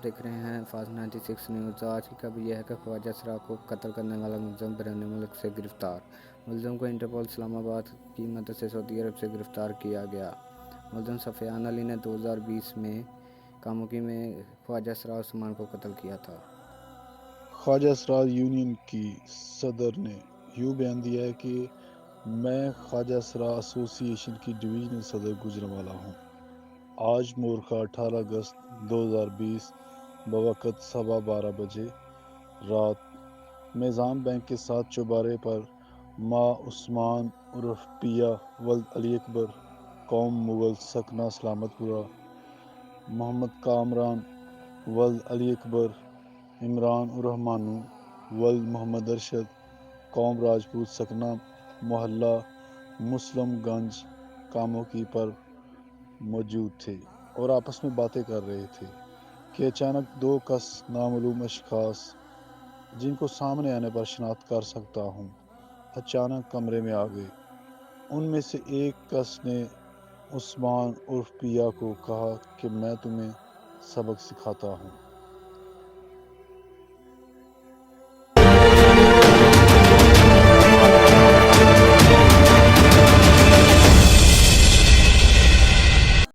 دیکھ رہے ہیں فاسٹ 96 نیوز۔ آج کی خبر یہ ہے کہ خواجہ سرا کو قتل کرنے والا ملزم بیرون ملک سے گرفتار۔ ملزم کو انٹرپول اسلام آباد کی مدد سے سعودی عرب سے گرفتار کیا گیا۔ ملزم سفیان علی نے 2020 میں کاموکی میں خواجہ سرا عثمان کو قتل کیا تھا۔ خواجہ سرا یونین کی صدر نے یوں بیان دیا ہے کہ میں خواجہ سرا ایسوسی ایشن کی ڈویژنل صدر گوجرانوالہ ہوں۔ آج مورخہ 18 اگست 2020 بوقت 12:15 بجے رات میزان بینک کے 7 چوبارے پر ماں عثمان عرف پیا ولد علی اکبر قوم مغل سکنہ سلامت پورہ، محمد کامران ولد علی اکبر، عمران الرحمانو ولد محمد ارشد قوم راجپوت سکنہ محلہ مسلم گنج کاموکی پر موجود تھے اور آپس میں باتیں کر رہے تھے کہ اچانک 2 کس نامعلوم اشخاص جن کو سامنے آنے پر شناخت کر سکتا ہوں اچانک کمرے میں آ گئے۔ ان میں سے ایک کس نے عثمان عرف پیا کو کہا کہ میں تمہیں سبق سکھاتا ہوں۔